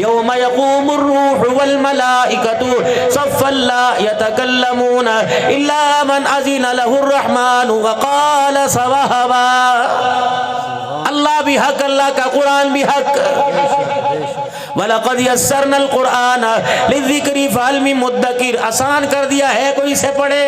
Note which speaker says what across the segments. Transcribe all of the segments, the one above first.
Speaker 1: یوم یقوم الروح والملائکۃ صفا لا یتکلمون الا من اذن له الرحمن وقال صوابا. اللہ بھی حق، اللہ کا قرآن بھی حق. وَلَقَدْ يَسَّرْنَا الْقُرْآنَ لِلذِّكْرِ فَهَلْ مِن مُدَّكِرٍ. آسان کر دیا ہے، کوئی سے پڑھے.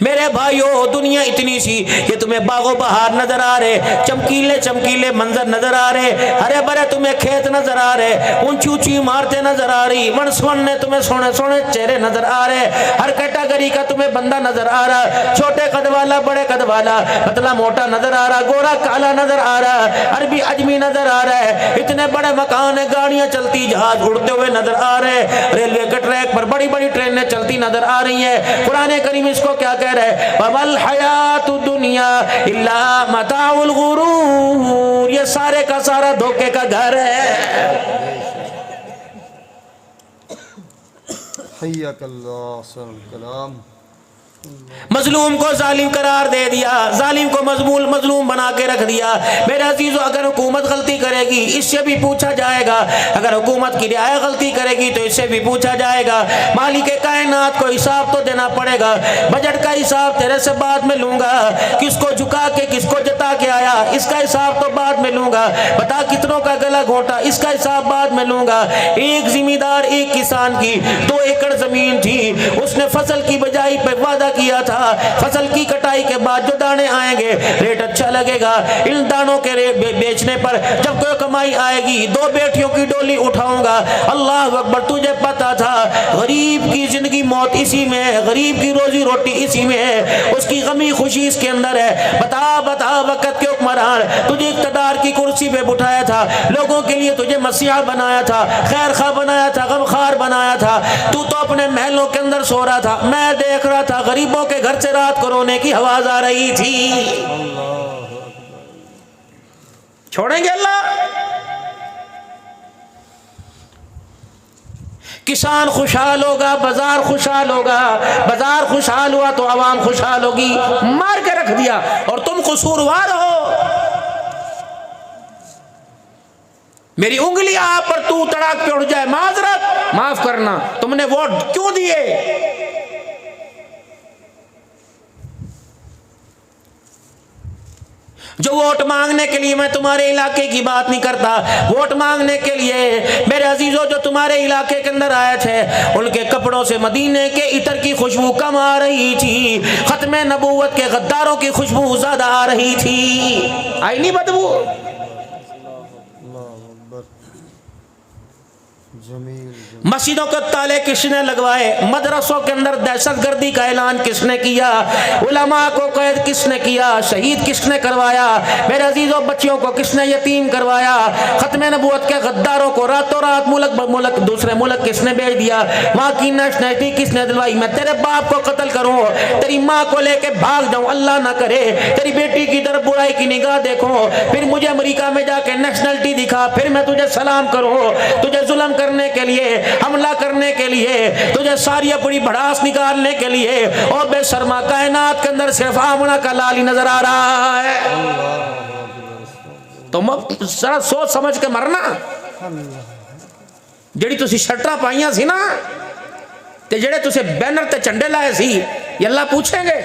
Speaker 1: میرے بھائیو دنیا اتنی سی کہ تمہیں باغ و بہار نظر آ رہے، چمکیلے چمکیلے منظر نظر آ رہے، ہرے بھرے تمہیں کھیت نظر آ رہے، اونچی اونچی عمارتیں نظر آ رہی، ونسونے تمہیں سونے سونے چہرے نظر آ رہے، ہر کیٹاگری کا تمہیں بندہ نظر آ رہا، چھوٹے قد والا بڑے قد والا، پتلا موٹا نظر آ رہا، گورا کالا نظر آ رہا، عربی عجمی نظر آ رہا ہے. اتنے بڑے مکان ہیں، گاڑیاں چلتی، جہاز اڑتے ہوئے نظر آ رہے، ریلوے کے ٹریک پر بڑی بڑی ٹرینیں چلتی نظر آ رہی ہیں. قرآن کریم اس کو کیا کہہ رہے ہیں؟ وَمَا الْحَيَاةُ الدُّنْيَا إِلَّا مَتَاعُ الْغُرُورِ. یہ سارے کا سارا دھوکے کا گھر ہے.
Speaker 2: حیاک اللہ صلی الکلام.
Speaker 1: مظلوم کو ظالم قرار دے دیا، ظالم کو مظلوم بنا کے رکھ دیا. میرے عزیزو اگر حکومت غلطی کرے گی اس سے بھی پوچھا جائے گا، اگر حکومت کی رعایا غلطی کرے گی تو اس سے بھی پوچھا جائے گا. مالک کائنات کو حساب تو دینا پڑے گا. بجٹ کا حساب تیرے سے بعد میں لوں گا، کس کو جھکا کے کس کو جتا کے آیا اس کا حساب تو بعد میں لوں گا، بتا کتنوں کا گلا گھونٹا اس کا حساب بعد میں لوں گا. ایک ذمہ دار ایک کسان کی 2 ایکڑ زمین تھی، اس نے فصل کی بجائی پہ وعدہ کیا تھا فصل کی کٹائی کے بعد جو دانے آئیں گے ریٹ اچھا لگے گا، ان دانوں کے بیچنے پر جب کوئی کمائی آئے گی 2 بیٹیوں کی ڈولی اٹھاؤں گا. اللہ اکبر. تجھے پتا تھا غریب کی زندگی موت اسی میں ہے، غریب کی روزی روٹی اسی میں ہے، اس کی غمی خوشی اس کے اندر ہے. بتا وقت کے حکمران، تجھے اقتدار کی کرسی پہ بٹھایا تھا، لوگوں کے لیے تجھے مسیحا بنایا تھا، خیر خواہ بنایا تھا، غمخوار بنایا تھا. تو اپنے محلوں کے اندر سو رہا تھا، میں دیکھ رہا تھا غریبوں کے گھر سے رات کو رونے کی آواز آ رہی تھی. چھوڑیں گے اللہ؟ کسان خوشحال ہوگا، بازار خوشحال ہوگا، بازار خوشحال ہوا تو عوام خوشحال ہوگی. مار کے رکھ دیا اور تم قصوروار ہو. میری انگلی آپ پر تو تڑاک پہ اڑ جائے، معذرت، معاف کرنا، تم نے ووٹ کیوں دیے؟ جو ووٹ مانگنے کے لیے، میں تمہارے علاقے کی بات نہیں کرتا، ووٹ مانگنے کے لیے میرے عزیزوں جو تمہارے علاقے کے اندر آئے تھے ان کے کپڑوں سے مدینے کے عطر کی خوشبو کم آ رہی تھی، ختم نبوت کے غداروں کی خوشبو زیادہ آ رہی تھی. آئی نہیں بدبو؟ مسجدوں کے تالے کس نے لگوائے؟ مدرسوں کے اندر دہشت گردی کا اعلان کس نے کیا؟ علماء کو قید کس نے کیا؟ شہید کس نے کروایا؟ میرے عزیزوں بچیوں کو کس نے یتیم کروایا؟ ختم نبوت کے غداروں کو راتوں رات ملک دوسرے ملک کس نے بھیج دیا؟ وہاں کی نیشنلٹی کس نے دلوائی؟ میں تیرے باپ کو قتل کروں، تیری ماں کو لے کے بھاگ جاؤں، اللہ نہ کرے تیری بیٹی کی طرف برائی کی نگاہ دیکھوں، پھر مجھے امریکہ میں جا کے نیشنلٹی دکھا، پھر میں تجھے سلام کروں. تجھے ظلم کرنے کے لیے، حملہ کرنے کے لیے، تجھے ساری اپنی بڑاس نکالنے کے لیے، اور بے شرما کائنات کے اندر صرف آمنہ کا لال ہی نظر آ رہا ہے. تم ذرا سوچ سمجھ کے مرنا. جڑی تسی شرٹاں پائیاں سی نا تے جڑے تسے بینر تے چنڈے لائے سی، یہ اللہ پوچھیں گے.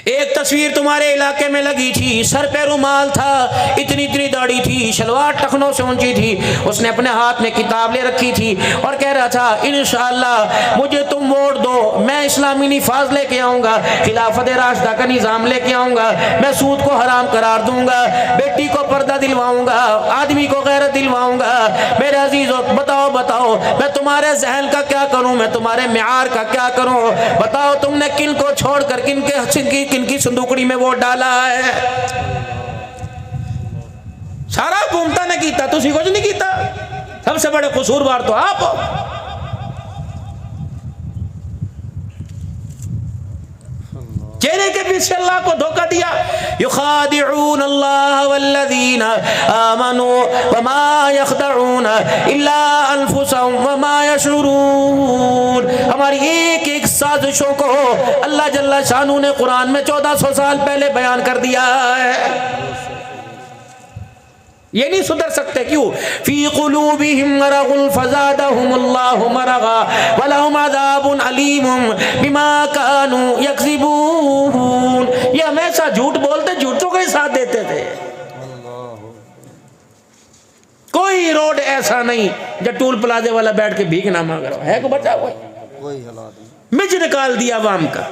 Speaker 1: ایک تصویر تمہارے علاقے میں لگی تھی، سر پہ رومال تھا، اتنی داڑھی تھی، شلوار ٹخنوں سے اونچی تھی، اس نے اپنے ہاتھ میں کتاب لے رکھی تھی اور کہہ رہا تھا انشاءاللہ مجھے تم ووٹ دو، میں اسلامی نفاذ لے کے آؤں گا، خلافت راشدہ کا نظام لے کے آؤں گا، میں سود کو حرام قرار دوں گا، بیٹی کو پردہ دلواؤں گا، آدمی کو غیرت دلواؤں گا. میرے عزیزو بتاؤ میں تمہارے ذہن کا کیا کروں، میں تمہارے معیار کا کیا کروں؟ بتاؤ تم نے کن کو چھوڑ کر کن کی صندوقڑی میں ووٹ ڈالا ہے؟ سارا حکومتہ نے کیتا، تسی کچھ نہیں کیتا. سب سے بڑے قصوروار تو آپ ہو. چہرے کے اس سے اللہ کو دھوکہ دیا. یخادعون اللہ والذین آمنوا وما یخدعون الا انفسهم وما یشعرون. ہماری ایک ایک سازشوں کو اللہ جل شانہ نے قرآن میں 1400 سال پہلے بیان کر دیا ہے. یہ نہیں سدھر سکتے. کیوں؟ فی قلوبہم مرض فزادہم اللہ مرضا ولہم عذاب علیم بما کانوا یکذبون. یہ ہمیشہ جھوٹ بولتے، جھوٹوں کا ہی ساتھ دیتے تھے. کوئی روڈ ایسا نہیں جو ٹول پلازے والا بیٹھ کے بھیک نہ مانگ رہا ہے. کو بچا ہوا
Speaker 2: کوئی حالات نہیں.
Speaker 1: مج نکال دیا عوام کا.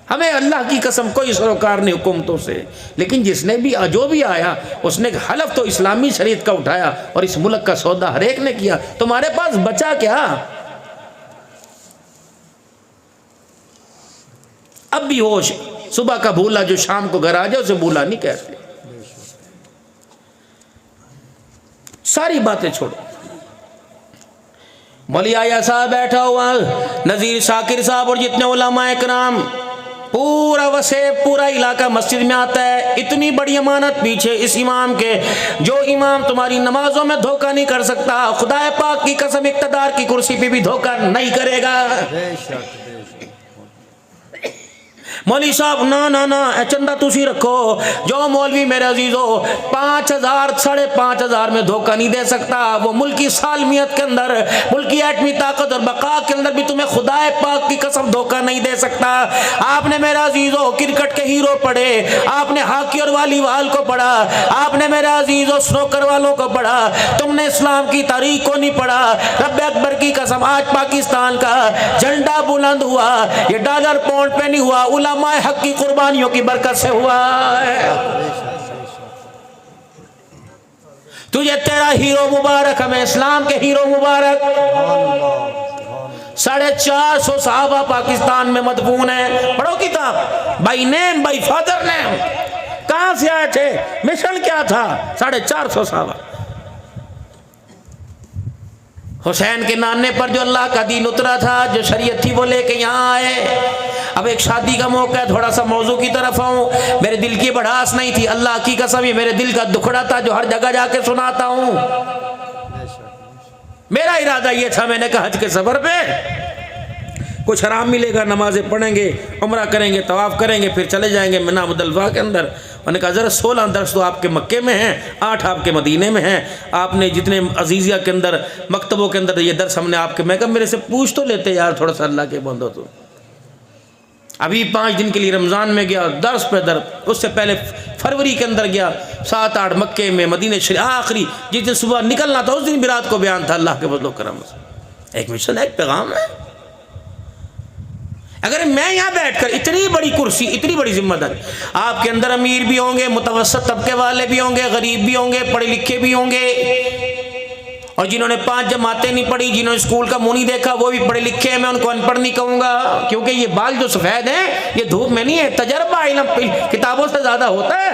Speaker 1: ہمیں اللہ کی قسم کوئی سروکار نہیں حکومتوں سے. لیکن جس نے بھی جو بھی آیا اس نے حلف تو اسلامی شریعت کا اٹھایا اور اس ملک کا سودا ہر ایک نے کیا. تمہارے پاس بچا کیا؟ اب بھی ہوش. صبح کا بھولا جو شام کو گھر آ جائے اسے بھولا نہیں کہتے. ساری باتیں چھوڑو. مولی آیا صاحب بیٹھا ہوا، نذیر شاکر صاحب اور جتنے علماء اکرام، پورا وسیع پورا علاقہ مسجد میں آتا ہے. اتنی بڑی امانت پیچھے اس امام کے، جو امام تمہاری نمازوں میں دھوکہ نہیں کر سکتا، خدا پاک کی قسم اقتدار کی کرسی پہ بھی دھوکہ نہیں کرے گا.
Speaker 2: بے شک.
Speaker 1: مولوی صاحب نا چندہ تسی رکھو. جو مولوی میرے عزیزو 5000 5,500 میں دھوکہ نہیں دے سکتا، وہ ملکی سالمیت کے اندر، ملکی ایٹمی طاقت اور بقا کے اندر بھی تمہیں خدا پاک کی قسم دھوکہ نہیں دے سکتا. آپ نے میرے عزیزو کرکٹ کے ہیرو پڑھے، آپ نے ہاکی اور والی بال کو پڑھا، آپ نے میرے عزیزو سنوکر والوں کو پڑھا، تم نے اسلام کی تاریخ کو نہیں پڑھا. رب اکبر کی قسم آج پاکستان کا جھنڈا بلند ہوا، یہ ڈالر پاؤنڈ پہ نہیں ہوا، علماء حق کی قربانیوں کی برکت سے ہوا ہے. تجھے تیرا ہیرو مبارک، ہمیں اسلام کے ہیرو مبارک. 450 صحابہ پاکستان میں مدفون ہیں. پڑھو کتاب، by name by father name. کہاں سے آئے تھے، مشن کیا تھا؟ 450 صحابہ. حسین کے نانے پر جو اللہ کا دین اترا تھا، جو شریعت تھی وہ لے کے یہاں آئے. اب ایک شادی کا موقع ہے، تھوڑا سا موضوع کی طرف آؤں. میرے دل کی بڑھاس نہیں تھی، اللہ کی قسم یہ میرے دل کا دکھڑا تھا جو ہر جگہ جا کے سناتا ہوں. میرا ارادہ یہ تھا، میں نے کہا حج کے سفر پہ کچھ حرام ملے گا، نمازیں پڑھیں گے، عمرہ کریں گے، طواف کریں گے، پھر چلے جائیں گے مینا مزدلفہ کے اندر. میں نے کہا ذرا 16 درس تو آپ کے مکے میں ہیں، 8 آپ کے مدینے میں ہیں. آپ نے جتنے عزیزیہ کے اندر مکتبوں کے اندر یہ درس ہم نے آپ کے، میں کہا میرے سے پوچھ تو لیتے یار تھوڑا سا، اللہ کے بندو. تو ابھی 5 دن کے لیے رمضان میں گیا درس پہ درس، اس سے پہلے فروری کے اندر گیا 7-8 مکے میں، مدینہ شریف. آخری جس دن صبح نکلنا تھا اس دن بھی رات کو بیان تھا اللہ کے فضل و کرم سے. ایک مشن ہے، ایک پیغام ہے. اگر میں یہاں بیٹھ کر اتنی بڑی کرسی، اتنی بڑی ذمہ داری، آپ کے اندر امیر بھی ہوں گے، متوسط طبقے والے بھی ہوں گے، غریب بھی ہوں گے، پڑھے لکھے بھی ہوں گے، اور جنہوں نے 5 جماعتیں نہیں پڑھی، جنہوں نے اسکول کا منہ نہیں دیکھا وہ بھی پڑھے لکھے ہیں. میں ان کو ان پڑھ نہیں کہوں گا، کیونکہ یہ بال جو سفید ہیں یہ دھوپ میں نہیں ہے. تجربہ علم کتابوں سے زیادہ ہوتا ہے.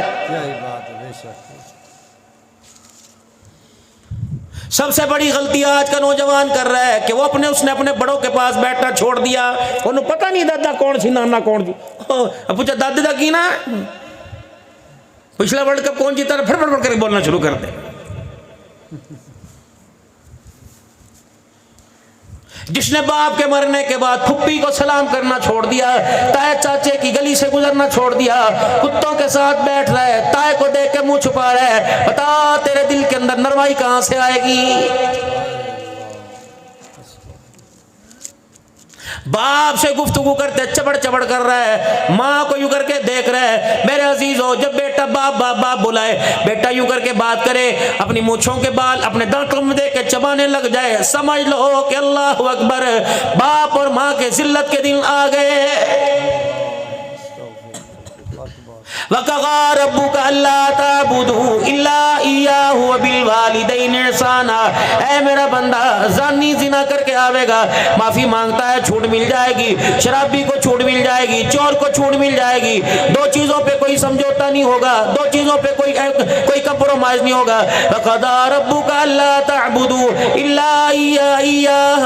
Speaker 1: سب سے بڑی غلطی آج کا نوجوان کر رہا ہے کہ وہ اس نے اپنے بڑوں کے پاس بیٹھنا چھوڑ دیا. انہوں پتہ نہیں دادا کون سی نانا کون سی. پوچھا دادی دا کی نا پچھلا ورلڈ کپ کون جیتا، پھر پھر کر کے بولنا شروع کر دے. جس نے باپ کے مرنے کے بعد پھپھی کو سلام کرنا چھوڑ دیا، تائے چاچے کی گلی سے گزرنا چھوڑ دیا، کتوں کے ساتھ بیٹھ رہا ہے، تائے کو دیکھ کے منہ چھپا رہا ہے، بتا تیرے دل کے اندر نرمائی کہاں سے آئے گی؟ باپ سے گفتگو کرتے چبڑ چبڑ کر رہا ہے، ماں کو یوں کر کے دیکھ رہا ہے. میرے عزیزو جب بیٹا باپ باپ باپ بلائے، بیٹا یوں کر کے بات کرے، اپنی مونچھوں کے بال اپنے دانتوں میں دے کے چبانے لگ جائے، سمجھ لو کہ اللہ اکبر، باپ اور ماں کے ذلت کے دن آ گئے. وَقَضَىٰ رَبُّكَ أَلَّا تَعْبُدُوا إِلَّا إِيَّاهُ وَبِالْوَالِدَيْنِ إِحْسَانًا. اے میرا بندہ، زانی زنا کر کے آوے گا، معافی مانگتا ہے، چھوٹ مل جائے گی. شرابی کو چھوٹ مل جائے گی، چور کو چھوٹ مل جائے گی. 2 چیزوں پہ کوئی سمجھوتا نہیں ہوگا، 2 چیزوں پہ کوئی کمپرومائز نہیں ہوگا. وَقَضَىٰ رَبُّكَ أَلَّا تَعْبُدُوا إِلَّا إِيَّاهُ.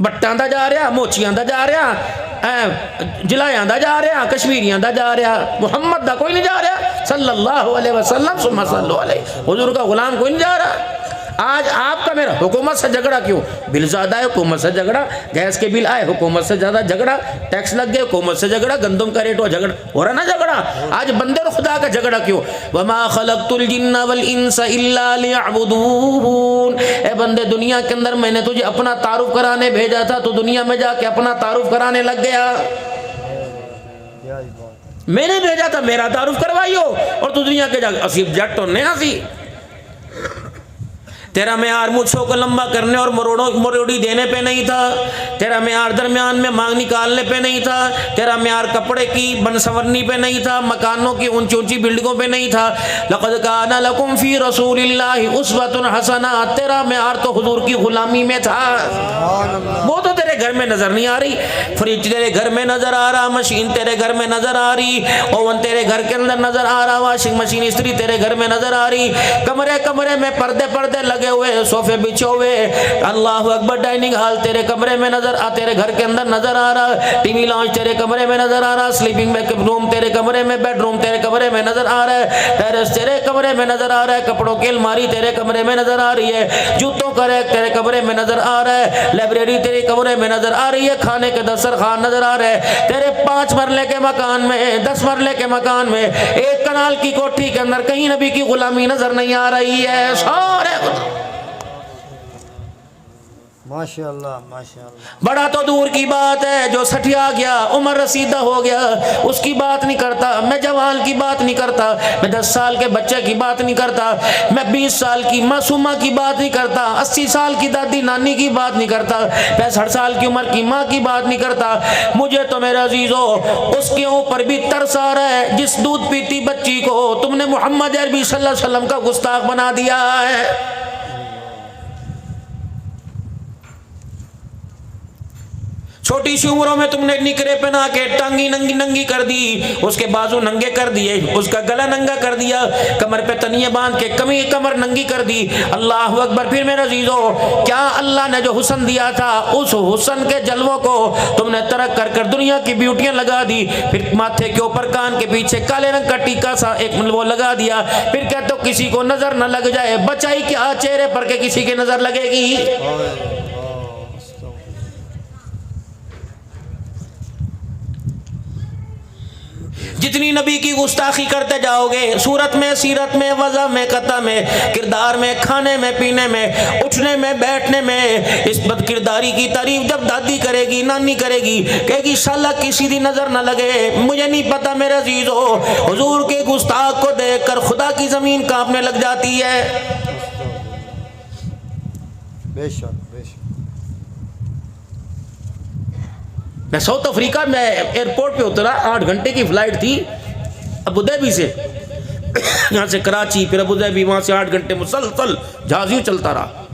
Speaker 1: بٹاں دا جا رہا، موچیاں دا جا رہا، جلایاں دا جا رہا، کشمیریاں دا جا رہا، محمد دا کوئی نہیں جا رہا صلی اللہ علیہ وسلم ثم صلو علیہ، حضور کا غلام کوئی نہیں جا رہا۔ آج آپ کا میرا حکومت سے جھگڑا کیوں؟ بل زیادہ ہے حکومت سے جھگڑا، گیس کے بل آئے حکومت سے زیادہ جھگڑا، ٹیکس لگ گئے حکومت سے جھگڑا، گندم کا ریٹ ہو جھگڑا ہو رہا نا جھگڑا۔ آج بندے اور خدا کا جھگڑا کیوں؟ وما خلقت الجن والانس الا لیعبدون، اے بندے دنیا کے اندر میں نے تجھے اپنا تعارف کرانے بھیجا تھا، تو دنیا میں جا کے اپنا تعارف کرانے لگ گیا۔
Speaker 2: کیا ہی بات،
Speaker 1: میں نے بھیجا تھا میرا تعارف کروائیو، اور تو دنیا کے جا کے اسی جٹ ہونے ہسی۔ تیرا معیار مجھوں کو لمبا کرنے اور مروڑی دینے پہ نہیں تھا، تیرا معیار درمیان میں مانگ نکالنے پہ نہیں تھا، تیرا معیار کپڑے کی بن سورنی پہ نہیں تھا، مکانوں کی اونچی اونچی بلڈنگوں پہ نہیں تھا۔ لقد کان لکم فی رسول اللہ اسوۃ حسنہ، تیرا معیار تو حضور کی غلامی میں تھا۔ وہ تو تیرے گھر میں نظر نہیں آ رہی، فریج تیرے گھر میں نظر آ رہا، مشین تیرے گھر میں نظر آ رہی، اوون تیرے گھر کے اندر نظر آ رہا، واشنگ مشین استری تیرے گھر میں نظر آ رہی، کمرے میں پردے لگے ہوئے، صوفے بچھے ہوئے، اللہ اکبر، ڈائننگ ہال تیرے کمرے میں نظر تیرے گھر کے اندر نظر آ رہا، ٹی وی لاؤنج تیرے کمرے میں نظر آ رہا، سلیپنگ روم تیرے کمرے میں، بیڈ روم تیرے کمرے میں نظر آ رہا ہے، ٹیرس تیرے کمرے میں نظر آ رہا ہے، کپڑوں کی الماری تیرے کمرے میں نظر آ رہی ہے، جوتوں کا ریک تیرے کمرے میں نظر آ رہا ہے، لائبریری تیرے کمرے میں نظر آ رہی ہے، کھانے کے دسترخوان نظر آ رہے ہیں، تیرے 5 مرلے کے مکان میں، 10 مرلے کے مکان میں، 1 کنال کی کوٹھی کے اندر کہیں نبی کی غلامی نظر نہیں آ رہی ہے۔ سارے
Speaker 2: ماشاءاللہ ماشاءاللہ۔
Speaker 1: بڑا تو دور کی بات ہے، جو سٹھیا گیا، عمر رسیدہ ہو گیا، اس کی بات نہیں کرتا، میں جوان کی بات نہیں کرتا، میں 10 سال کے بچے کی بات نہیں کرتا، میں 20 سال کی معصومہ کی بات نہیں کرتا، 80 سال کی دادی نانی کی بات نہیں کرتا، 65 سال کی عمر کی ماں کی بات نہیں کرتا۔ مجھے تو میرے عزیزو اس کے اوپر بھی ترس آ رہا ہے جس دودھ پیتی بچی کو تم نے محمد عربی صلی اللہ علیہ وسلم کا گستاخ بنا دیا ہے۔ چھوٹی سی عمروں میں تم نے نکرے پہنا کے ٹانگی ننگی کر دی، اس کے بازو ننگے کر دیے، اس کا گلا ننگا کر دیا، کمر پہ تنیے باندھ کے کمر ننگی کر دی۔ اللہ اکبر۔ پھر میرے عزیزو، کیا اللہ نے جو حسن دیا تھا اس حسن کے جلووں کو تم نے ترک کر دنیا کی بیوٹیاں لگا دی، پھر ماتھے کے اوپر کان کے پیچھے کالے رنگ کا ٹیکا سا ایک وہ لگا دیا، پھر کہتے ہو کسی کو نظر نہ لگ جائے، بچائی کیا چہرے پر کے کسی کی نظر لگے گی؟ جتنی نبی کی گستاخی کرتے جاؤ گے، صورت میں، سیرت میں، وضع میں، قطع میں، کردار میں، کھانے میں، پینے میں، اٹھنے میں، بیٹھنے میں، اس بد کرداری کی تعریف جب دادی کرے گی، نانی کرے گی، کہے گی شالا کسی دی نظر نہ لگے۔ مجھے نہیں پتا میرے عزیزو، حضور کے گستاخ کو دیکھ کر خدا کی زمین کانپنے لگ جاتی ہے۔
Speaker 2: بے شک بے شک۔
Speaker 1: میں ساؤتھ افریقہ میں ایئرپورٹ پہ اترا، 8 گھنٹے کی فلائٹ تھی ابوظہبی سے، یہاں سے کراچی، پھر ابوظہبی، وہاں سے 8 گھنٹے مسلسل جہاز یوں چلتا رہا۔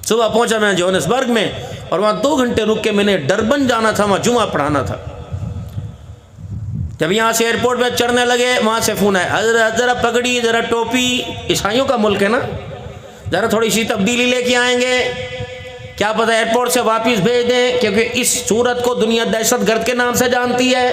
Speaker 1: صبح پہنچا میں جوہانسبرگ میں، اور وہاں 2 گھنٹے رک کے میں نے ڈربن جانا تھا، وہاں جمعہ پڑھانا تھا۔ جب یہاں سے ایئرپورٹ پہ چڑھنے لگے، وہاں سے فون آیا، حضرت ذرا پگڑی، ذرا ٹوپی، عیسائیوں کا ملک ہے نا، ذرا تھوڑی سی تبدیلی لے کے آئیں گے، کیا پتہ ایئرپورٹ سے واپس بھیج دیں، کیونکہ اس صورت کو دنیا دہشت گرد کے نام سے جانتی ہے۔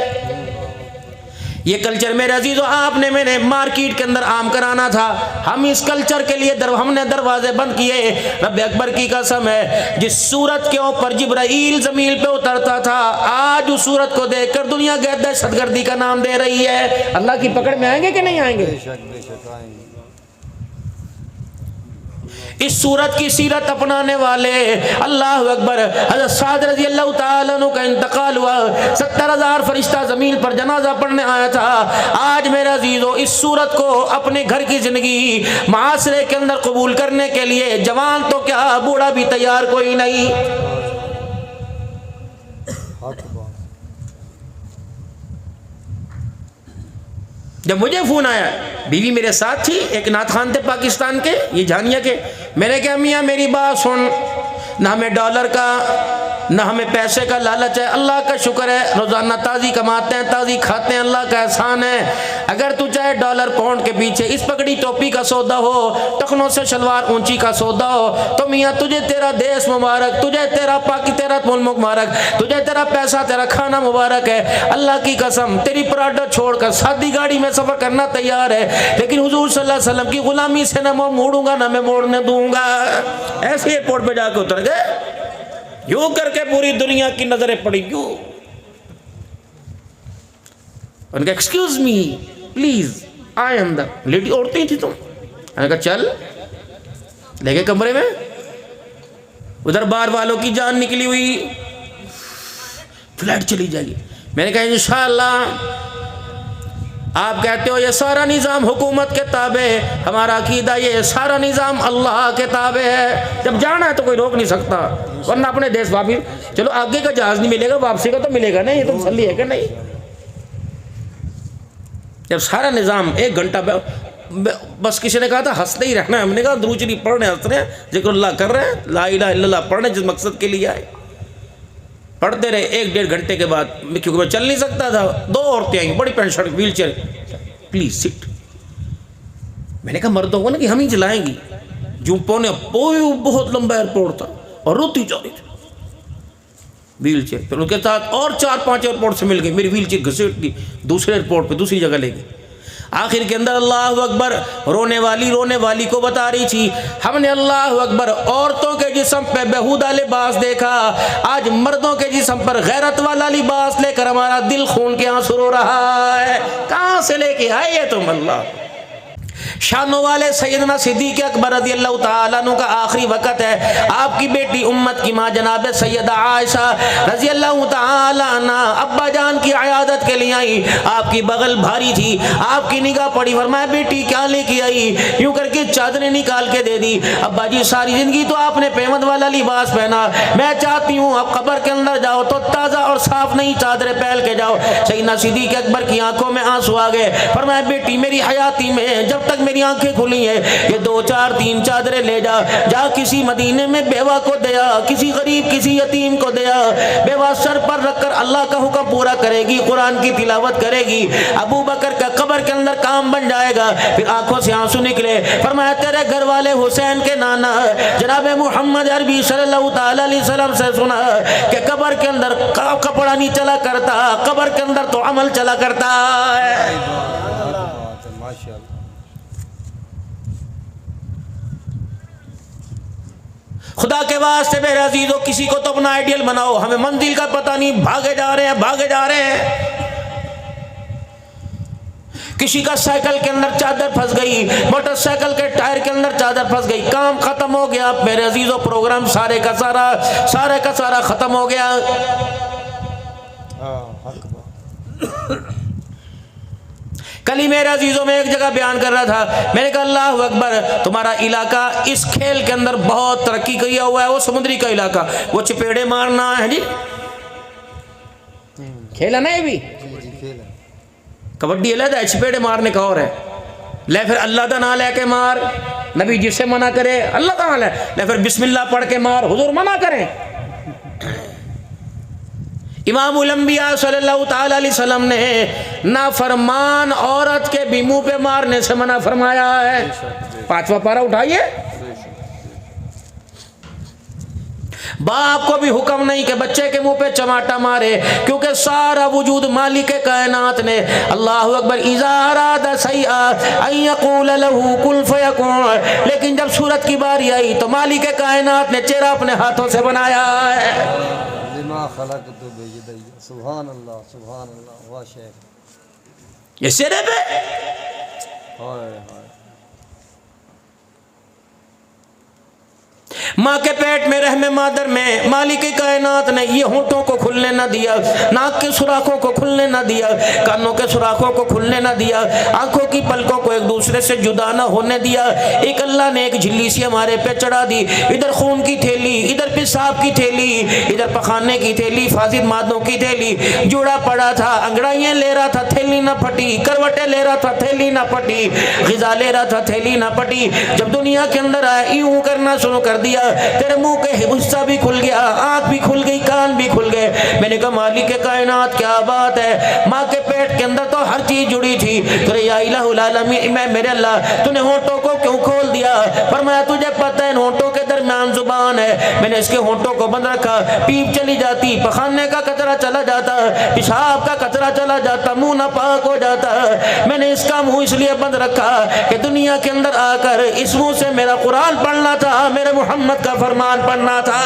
Speaker 1: یہ کلچر میرے عزیزو آپ نے میں نے مارکیٹ کے اندر عام کرانا تھا۔ ہم اس کلچر کے لیے ہم نے دروازے بند کیے۔ رب اکبر کی قسم ہے، جس صورت کے اوپر جبرائیل زمین پہ اترتا تھا، آج اس صورت کو دیکھ کر دنیا دہشت گردی کا نام دے رہی ہے۔ اللہ کی پکڑ میں آئیں گے کہ نہیں آئیں گے؟
Speaker 2: بے شک بے شک آئیں گے۔
Speaker 1: اس صورت کی سیرت اپنانے والے، اللہ اکبر، حضرت سعد رضی اللہ تعالیٰ عنہ کا انتقال ہوا، 70,000 فرشتہ زمین پر جنازہ پڑھنے آیا تھا۔ آج میرے عزیزو اس صورت کو اپنے گھر کی زندگی معاشرے کے اندر قبول کرنے کے لیے جوان تو کیا بوڑھا بھی تیار کوئی نہیں۔ جب مجھے فون آیا، بیوی میرے ساتھ تھی، ایک نعت خوان تھے پاکستان کے، یہ جھانیہ کے، میں نے کہا میاں میری بات سن، نہ ہمیں ڈالر کا نہ ہمیں پیسے کا لالچ ہے، اللہ کا شکر ہے روزانہ تازی کماتے ہیں، تازی کھاتے ہیں، اللہ کا احسان ہے۔ اگر تو چاہے ڈالر پاؤنڈ کے پیچھے اس پگڑی ٹوپی کا سودا ہو، ٹخنوں سے شلوار اونچی کا سودا ہو، تو میاں تجھے تیرا دیش مبارک، تجھے تیرا تیرا ملک مبارک، تجھے تیرا پیسہ تیرا کھانا مبارک ہے۔ اللہ کی قسم تیری پراڈا چھوڑ کر سادی گاڑی میں سفر کرنا تیار ہے، لیکن حضور صلی اللہ علیہ وسلم کی غلامی سے نہ میں موڑوں گا نہ میں موڑنے دوں گا۔ ایسے ایئرپورٹ پہ جا کے اتر گئے، یوں کر کے پوری دنیا کی نظریں پڑی، یوں ان کا excuse me please I am the lady, عورتیں تھی تم، میں نے کہا چل لے گئے کمرے میں، ادھر بار والوں کی جان نکلی ہوئی، فلائٹ چلی جائے گی۔ میں نے کہا انشاءاللہ آپ کہتے ہو یہ سارا نظام حکومت کے تابع ہے، ہمارا عقیدہ یہ سارا نظام اللہ کے تابع ہے، جب جانا ہے تو کوئی روک نہیں سکتا، ورنہ اپنے دیش واپس چلو، آگے کا جہاز نہیں ملے گا، واپسی کا تو ملے گا نہیں، یہ تو تسلی ہے کہ نہیں؟ جب سارا نظام ایک گھنٹہ بس کسی نے کہا تھا ہنستے ہی رہنا ہے، ہم نے کہا درود شریف پڑھ رہے ہیں، ہنس رہے ہیں، ذکر اللہ کر رہے ہیں، لا الہ الا اللہ پڑھ رہے ہیں جس مقصد کے لیے آئے، پڑھتے رہے۔ 1-1.5 گھنٹے کے بعد کیونکہ میں چل نہیں سکتا تھا، 2 عورتیں آئیں بڑی pant shirt wheelchair, please sit. میں نے کہا مردوں کو نا کہ ہم ہی چلائیں گی، جو پونے بہت لمبا ایئرپورٹ تھا اور روتی جا رہی تھی ویل چیئر، پھر ان کے ساتھ اور 4-5 ایئرپورٹ سے مل گئی، میری ویل چیئر گھسیٹ دی دوسرے ایئرپورٹ پہ، دوسری جگہ لے گئی۔ آخر کے اندر اللہ اکبر رونے والی کو بتا رہی تھی، ہم نے اللہ اکبر عورتوں کے جسم پہ بےہودہ لباس دیکھا، آج مردوں کے جسم پر غیرت والا لباس لے کر ہمارا دل خون کے آنسو رو رہا ہے۔ کہاں سے لے کے آئے یہ تم اللہ؟ شانوں والے سیدنا صدیق اکبر رضی اللہ تعالیٰ عنہ کا آخری وقت ہے، آپ کی بیٹی امت کی ماں جناب سیدہ عائشہ رضی اللہ تعالیٰ عنہ ابا جان کی عیادت کے لیے آئی، آپ کی بغل بھاری تھی، آپ کی نگاہ پڑی، فرمایا بیٹی کیا لے کے آئی؟ یوں کر کے چادریں نکال کے دے دی۔ ابا جی ساری زندگی تو آپ نے پیوند والا لباس پہنا، میں چاہتی ہوں اب قبر کے اندر جاؤ تو تازہ اور صاف نئی چادریں پہن کے جاؤ۔ سیدنا صدیق اکبر کی آنکھوں میں آنسو آ گئے، فرمایا بیٹی میری حیاتی میں جب تک میری آنکھیں کھلی ہیں یہ 2-4-3 چادریں لے جا کسی مدینے میں بیوہ کو دیا، کسی غریب کسی یتیم کو دیا، بیوہ سر پر رکھ کر اللہ کا حکم پورا کرے گی، قرآن کی تلاوت کرے گی، ابو بکر کا قبر کے اندر کام بن جائے گا۔ پھر آنکھوں سے آنسو نکلے، فرمایا تیرے گھر والے حسین کے نانا جناب محمد عربی صلی اللہ تعالی علیہ وسلم سے سنا کہ قبر کے اندر کپڑا نہیں چلا کرتا، قبر کے اندر تو عمل چلا کرتا ہے۔
Speaker 2: ماشاءاللہ۔
Speaker 1: خدا کے واسطے میرے عزیزو کسی کو تو اپنا آئیڈیل بناؤ، ہمیں منزل کا پتہ نہیں، بھاگے جا رہے ہیں۔ کسی کا سائیکل کے اندر چادر پھنس گئی، موٹر سائیکل کے ٹائر کے اندر چادر پھنس گئی، کام ختم ہو گیا میرے عزیزو، پروگرام سارے کا سارا ختم ہو گیا۔ کل ہی میرے عزیزوں میں ایک جگہ بیان کر رہا تھا، میں نے کہا اللہ اکبر تمہارا علاقہ اس کھیل کے اندر بہت ترقی کیا ہوا ہے، وہ سمندری کا علاقہ، وہ چپیڑے مارنا ہے جی، کھیلا نہیں بھی کبڈی علیحدہ ہے، چپیڑے مارنے کا اور ہے، لے پھر اللہ دا نام لے کے مار، نبی جس سے منع کرے اللہ دا نام لے پھر بسم اللہ پڑھ کے مار، حضور منع کریں۔ امام الانبیاء صلی اللہ تعالی علیہ وسلم نے نافرمان عورت کے بھی منہ پہ مارنے سے منع فرمایا ہے۔ 5واں پارہ اٹھائیے۔ باپ کو بھی حکم نہیں کہ بچے کے منہ پہ چماٹا مارے، کیونکہ سارا وجود مالک کائنات نے اللہ اکبر اذا اراد سیئا ان یقول له کن فیکون، لیکن جب صورت کی باری آئی تو مالک کائنات نے چہرہ اپنے ہاتھوں سے بنایا ہے۔
Speaker 2: لما خلقت بیدی، سبحان اللہ سبحان اللہ، واہ شیخ،
Speaker 1: یہ چہرے پہ
Speaker 2: ہائے ہائے۔
Speaker 1: ماں کے پیٹ میں رحم مادر میں مالک کائنات نے یہ ہونٹوں کو کھلنے نہ دیا، ناک کے سوراخوں کو کھلنے نہ دیا، کانوں کے سوراخوں کو کھلنے نہ دیا، آنکھوں کی پلکوں کو ایک دوسرے سے جدا نہ ہونے دیا۔ ایک اللہ نے ایک جھلی سی ہمارے پہ چڑھا دی، ادھر خون کی تھیلی، ادھر پیشاب کی تھیلی، ادھر پخانے کی تھیلی، فاسد مادوں کی تھیلی، جوڑا پڑا تھا، انگڑائیاں لے رہا تھا تھیلی نہ پھٹی، کروٹیں لے رہا تھا تھیلی نہ پھٹی، غذا لے رہا تھا تھیلی نہ پھٹی۔ جب دنیا کے اندر آئے یوں کرنا شروع کر دیا، تیرے منہ کے حصہ بھی کھل گیا, آنکھ بھی کھل گئی, کان بھی کھل گئے. میں نے کہا مالک کائنات کیا بات ہے, ماں کے پیٹ کے اندر تو ہر چیز جڑی تھی, تو یا الہ العالمین میں میرے اللہ تو نے ہونٹوں کو کیوں کھول دیا؟ فرمایا تجھے پتہ ہے ان ہونٹوں کے درمیان زبان ہے, میں نے اس کے ہونٹوں کو بند رکھا, پیپ چلی جاتی, پخانے کا کچرا چلا جاتا, پیشاب کا کچرا چلا جاتا, منہ ناپاک ہو جاتا, میں نے اس کا منہ اس لیے بند رکھا کہ دنیا کے اندر آ کر اس منہ سے میرا قرآن پڑھنا تھا, میرے محمد کا فرمان پڑھنا تھا.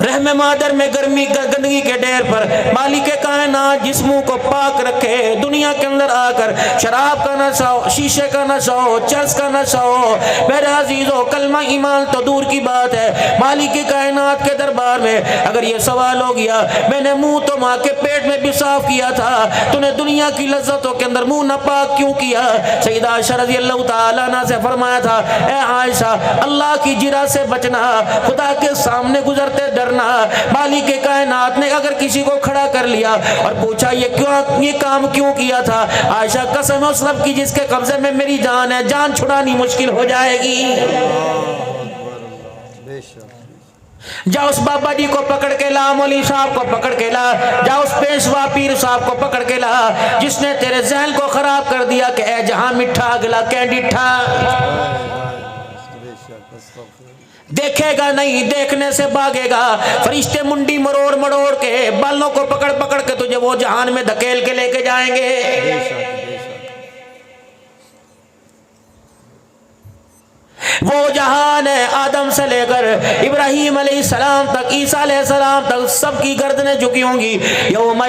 Speaker 1: رحم مادر میں گرمی گندگی کے ڈیر پر مالک کائنات جس منہ کو پاک رکھے, دنیا کے اندر آ کر شراب کا نشہ ہو, شیشے کا نشہ ہو, چرس کا نشہ ہو, میرے عزیزو کلمہ ایمان تو دور کی بات ہے, مالک کائنات کے دربار میں اگر یہ سوال ہو گیا میں نے منہ تو ماں کے پیٹ میں بھی صاف کیا تھا, تو نے دنیا کی لذتوں کے اندر منہ ناپاک کیوں کیا؟ سیدہ عائشہ رضی اللہ تعالیٰ عنہ سے فرمایا تھا, اے عائشہ اللہ کی جرا سے بچنا, خدا کے سامنے گزرتے ڈرنا. مالک کائنات نے اگر کسی کو کھڑا کر لیا اور پوچھا یہ کام کیوں کیا تھا, عائشہ قسم اس رب کی جس کے قبضے میں میری جان ہے, جان چھڑانی مشکل ہو جائے گی. جا اس بابا جی کو پکڑ کے لا, مولوی صاحب کو پکڑ کے لا, جا اس پیشوا پیر صاحب کو پکڑ کے لا جس نے تیرے ذہن کو خراب کر دیا کہ اے جہاں مٹھا اگلا کینڈیٹھا. دیکھے گا نہیں, دیکھنے سے بھاگے گا, فرشتے منڈی مروڑ مروڑ کے بالوں کو پکڑ پکڑ کے تجھے وہ جہان میں دھکیل کے لے کے جائیں گے. وہ جہان ہے آدم سے لے کر ابراہیم علیہ السلام تک, عیسیٰ علیہ السلام تک, سب کی گردنیں جھکی ہوں گی. یوم